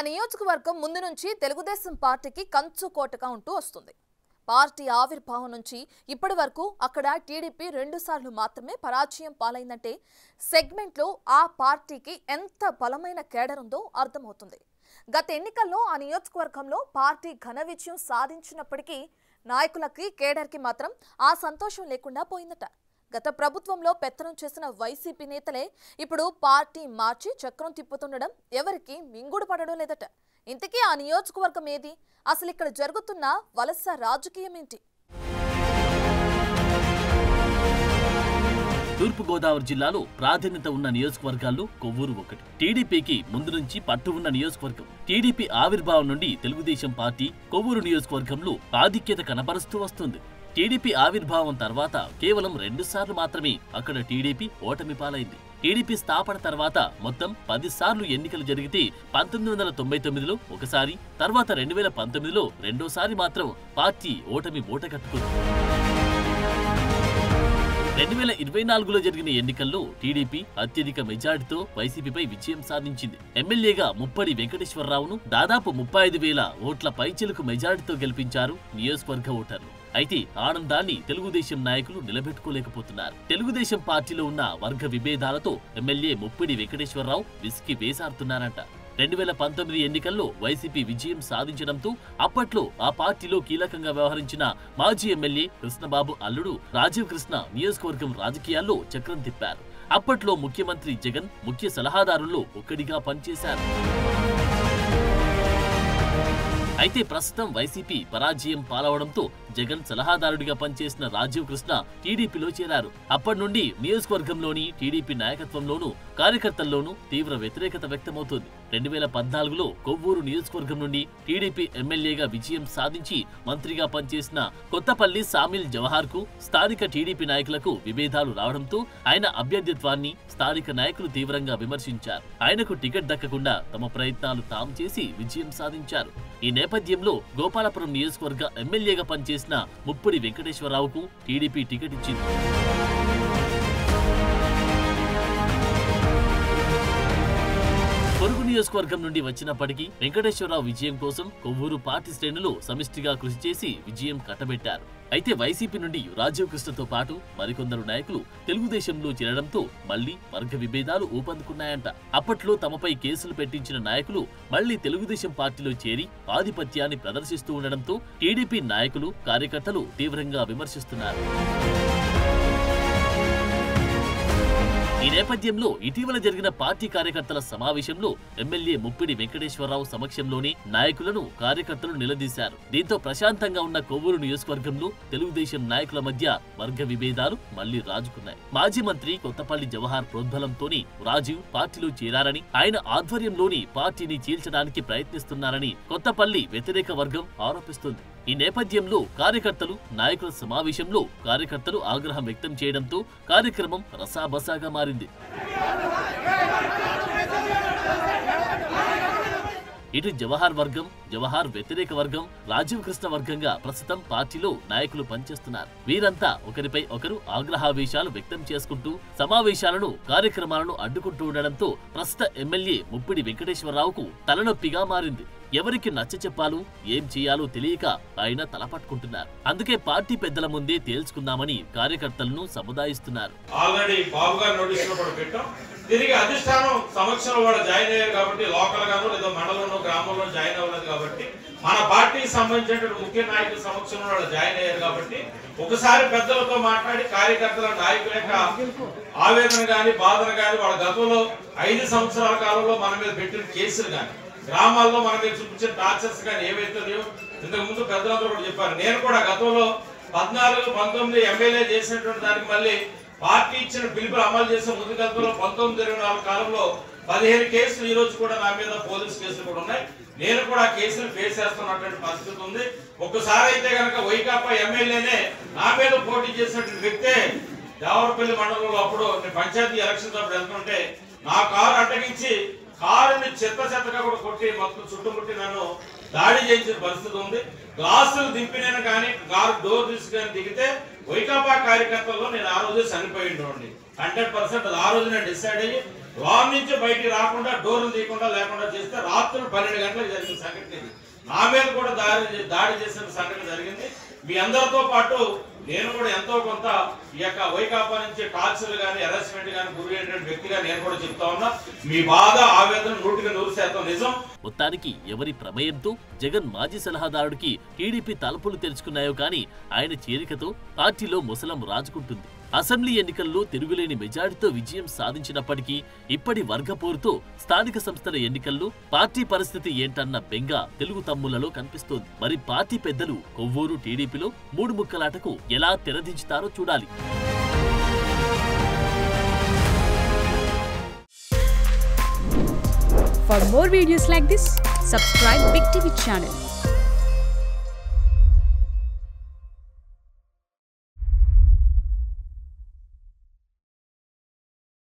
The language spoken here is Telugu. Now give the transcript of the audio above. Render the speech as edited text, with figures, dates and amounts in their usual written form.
నియోజకవర్గం ముందు నుంచి తెలుగుదేశం పార్టీకి కంచుకోటగా ఉంటూ వస్తుంది. పార్టీ ఆవిర్భావం నుంచి ఇప్పటి వరకు అక్కడ టీడీపీ 2 సార్లు మాత్రమే పరాజయం పాలైందంటే సెగ్మెంట్లో ఆ పార్టీకి ఎంత బలమైన కేడర్ ఉందో అర్థమవుతుంది. గత ఎన్నికల్లో ఆ నియోజకవర్గంలో పార్టీ ఘన విజయం సాధించినప్పటికీ నాయకులకి కేడర్కి మాత్రం ఆ సంతోషం లేకుండా పోయిందట. గత ప్రభుత్వంలో పెత్తనం చేసిన వైసీపీ నేతలే ఇప్పుడు పార్టీ మార్చి చక్రం తిప్పుతుండడం ఎవరికి మింగుడు పడడం లేదట. ఇంతకీ ఆ నియోజకవర్గం ఏది? అసలు ఇక్కడ జరుగుతున్న వలస రాజకీయం ఏంటి? తూర్పు గోదావరి జిల్లాలో ప్రాధాన్యత ఉన్న నియోజకవర్గాల్లో కొవ్వూరు ఒకటి. టీడీపీకి ముందు నుంచి పట్టు ఉన్న నియోజకవర్గం. టీడీపీ ఆవిర్భావం నుండి తెలుగుదేశం పార్టీ కొవ్వూరు నియోజకవర్గంలో ఆధిక్యత కనబరుస్తూ వస్తుంది. టీడీపీ ఆవిర్భావం తర్వాత కేవలం 2 సార్లు మాత్రమే అక్కడ టీడీపీ ఓటమి పాలైంది. టీడీపీ స్థాపన తర్వాత మొత్తం 10 సార్లు ఎన్నికలు జరిగితే 1999లో ఒకసారి, తర్వాత 2019లో రెండోసారి మాత్రం పార్టీ ఓటమి మూటగట్టుకుంది. 2024లో జరిగిన ఎన్నికల్లో టీడీపీ అత్యధిక మెజార్టీతో వైసీపీపై విజయం సాధించింది. ఎమ్మెల్యేగా ముప్పడి వెంకటేశ్వరరావును దాదాపు 35,000 ఓట్ల పైచిలకు మెజార్టీతో గెలిపించారు నియోజకవర్గ ఓటర్లు. అయితే ఆనందాన్ని తెలుగుదేశం నాయకులు నిలబెట్టుకోలేకపోతున్నారు. తెలుగుదేశం పార్టీలో ఉన్న వర్గ విభేదాలతో ఎమ్మెల్యే ముప్పిడి వెంకటేశ్వరరావు విసిగి వేసారుతున్నారంట. 2019 ఎన్నికల్లో వైసీపీ విజయం సాధించడంతో అప్పట్లో ఆ పార్టీలో కీలకంగా వ్యవహరించిన మాజీ ఎమ్మెల్యే కృష్ణబాబు అల్లుడు రాజీవ్ కృష్ణ నియోజకవర్గం రాజకీయాల్లో చక్రం తిప్పారు. అప్పట్లో ముఖ్యమంత్రి జగన్ ముఖ్య సలహాదారుల్లో ఒక్కడిగా పనిచేశారు. అయితే ప్రస్తుతం వైసీపీ పరాజయం పాలవడంతో జగన్ సలహాదారుడిగా పనిచేసిన రాజీవ్ కృష్ణ టీడీపీలో చేరారు. అప్పటి నుండి నియోజకవర్గంలోని టీడీపీ నాయకత్వంలోనూ కార్యకర్తల్లోనూ తీవ్ర వ్యతిరేకత వ్యక్తమవుతోంది. 2014లో కొవ్వూరు నియోజకవర్గం నుండి టీడీపీ ఎమ్మెల్యేగా విజయం సాధించి మంత్రిగా పనిచేసిన కొత్తపల్లి సామిల్ జవహార్ కు స్థానిక టీడీపీ నాయకులకు విభేదాలు రావడంతో ఆయన అభ్యర్థిత్వాన్ని స్థానిక నాయకులు తీవ్రంగా విమర్శించారు. ఆయనకు టికెట్ దక్కకుండా తమ ప్రయత్నాలు తాము చేసి విజయం సాధించారు. ఈ నేపథ్యంలో గోపాలపురం నియోజకవర్గ ఎమ్మెల్యేగా పనిచేసిన ముప్పిడి వెంకటేశ్వరరావుకు టీడీపీ టికెట్ ఇచ్చింది. పొరుగు నియోజకవర్గం నుండి వచ్చినప్పటికీ వెంకటేశ్వరరావు విజయం కోసం కొవ్వూరు పార్టీ శ్రేణులు సమిష్టిగా కృషి చేసి విజయం కట్టబెట్టారు. అయితే వైసీపీ నుండి రాజీవ్ కృష్ణతో పాటు మరికొందరు నాయకులు తెలుగుదేశంలో చేరడంతో మళ్లీ వర్గ విభేదాలు ఊపందుకున్నాయంట. అప్పట్లో తమపై కేసులు పెట్టించిన నాయకులు మళ్లీ తెలుగుదేశం పార్టీలో చేరి ఆధిపత్యాన్ని ప్రదర్శిస్తూ ఉండడంతో టీడీపీ నాయకులు, కార్యకర్తలు తీవ్రంగా విమర్శిస్తున్నారు. ఈ నేపథ్యంలో ఇటీవల జరిగిన పార్టీ కార్యకర్తల సమావేశంలో ఎమ్మెల్యే ముప్పిడి వెంకటేశ్వరరావు సమక్షంలోని నాయకులను కార్యకర్తలు నిలదీశారు. దీంతో ప్రశాంతంగా ఉన్న కొవ్వూరు నియోజకవర్గంలో తెలుగుదేశం నాయకుల మధ్య వర్గ విభేదాలు మళ్లీ రాజుకున్నాయి. మాజీ మంత్రి కొత్తపల్లి జవహార్ ప్రోద్బలంతోని రాజీవ్ పార్టీలో చేరారని, ఆయన ఆధ్వర్యంలోని పార్టీని చీల్చడానికి ప్రయత్నిస్తున్నారని కొత్తపల్లి వ్యతిరేక వర్గం ఆరోపిస్తుంది. ఈ నేపథ్యంలో కార్యకర్తలు, నాయకుల సమావేశంలో కార్యకర్తలు ఆగ్రహం వ్యక్తం చేయడంతో కార్యక్రమం రసాబసాగా మారింది. ఇటు జవహార్ వర్గం, జవహార్ వ్యతిరేక వర్గం, రాజీవ్ కృష్ణ వర్గంగా ప్రస్తుతం పార్టీలో నాయకులు పనిచేస్తున్నారు. వీరంతా ఒకరిపై ఒకరు ఆగ్రహావేశాలు వ్యక్తం చేసుకుంటూ సమావేశాలను, కార్యక్రమాలను అడ్డుకుంటూ ఉండడంతో ప్రస్తుత ఎమ్మెల్యే ముప్పిడి వెంకటేశ్వరరావుకు తలనొప్పిగా మారింది. ఎవరికి నచ్చ చెప్పాలో, ఏం చేయాలో తెలియక ఆయన తలపట్టుకుంటున్నారు. అందుకే పార్టీ పెద్దల ముందే తేల్చుకుందామని కార్యకర్తలను సముదాయిస్తున్నారు. తిరిగి అధిష్టానం సమక్షంలో వాడు జాయిన్ అయ్యారు కాబట్టి, లోకల్ గాను లేదా మండలంలో, గ్రామంలో జాయిన్ అవ్వలేదు కాబట్టి, మన పార్టీకి సంబంధించిన ముఖ్య నాయకుల సమక్షంలో వాడు జాయిన్ అయ్యారు కాబట్టి, ఒకసారి పెద్దలతో మాట్లాడి కార్యకర్తల నాయకుల యొక్క ఆవేదన గాని, బాధను గాని, వాళ్ళ గతంలో 5 సంవత్సరాల కాలంలో మన మీద పెట్టిన కేసులు గాని, గ్రామాల్లో మన మీద చూపించిన టార్చర్స్ గాని ఏవైతే లేవో ఇంతకు ముందు పెద్దలందరూ కూడా చెప్పారు. నేను కూడా గతంలో 14, 19 ఎమ్మెల్యే చేసినటువంటి దానికి మళ్ళీ పార్టీ ఇచ్చిన పిలుపులు అమలు చేసే ముందుకెళ్తలో 1924 కాలంలో 15 కేసులు ఈ రోజు కూడా నా మీద పోలీసు కేసులు కూడా ఉన్నాయి. నేను కూడా కేసులు ఫేస్ చేస్తున్నటువంటి పరిస్థితి ఉంది. ఒక్కసారి అయితే కనుక వైకాపా ఎమ్మెల్యేనే నా మీద పోటీ చేసినటువంటి వ్యక్తే దేవరపల్లి మండలంలో అప్పుడు పంచాయతీ ఎలక్షన్స్ అప్పుడు వెళ్తుంటే నా కారు అడ్డగించి కారుని చెత్తగా కూడా కొట్టి మొత్తం చుట్టుముట్టి నన్ను దాడి చేయించిన పరిస్థితి ఉంది. గ్లాసులు దింపినైనా కానీ కారు డోర్ తీసుకొని దిగితే వైకాపా కార్యకర్తల్లో నేను ఆ రోజే చనిపోయి ఉండండి. 100% ఆ రోజు నేను డిసైడ్ అయ్యి లోన్ నుంచి బయటికి రాకుండా డోర్లు తీయకుండా లేకుండా చేస్తే రాత్రులు 12 గంటలకు జరిగిన సంఘటన ఇది. నా మీద కూడా దాడి చేసిన సంఘటన జరిగింది. మీ అందరితో పాటు నేను కూడా ఎంతో కొంత ఈ యొక్క వైకాపా నుంచి టార్చర్లు కానీ హెరాస్మెంట్ కానీ గురైనటువంటి వ్యక్తిగా నేను కూడా చెప్తా ఉన్నా. మీ బాధ ఆవేదన 100% నిజం. మొత్తానికి ఎవరి ప్రమేయంతో జగన్ మాజీ సలహాదారుడికి టీడీపీ తలుపులు తెరుచుకున్నాయో కానీ ఆయన చేరికతో పార్టీలో ముసలం రాజుకుంటుంది. అసెంబ్లీ ఎన్నికల్లో తిరుగులేని మెజారిటీతో విజయం సాధించినప్పటికీ ఇప్పటి వర్గపోరుతో స్థానిక సంస్థల ఎన్నికల్లో పార్టీ పరిస్థితి ఏంటన్న బెంగ తెలుగు తమ్ముళ్లలో కనిపిస్తోంది. మరి పార్టీ పెద్దలు కొవ్వూరు టీడీపీలో 3 ముక్కలాటకు ఎలా తెరదించుతారో చూడాలి. For more videos like this, subscribe Big TV channel.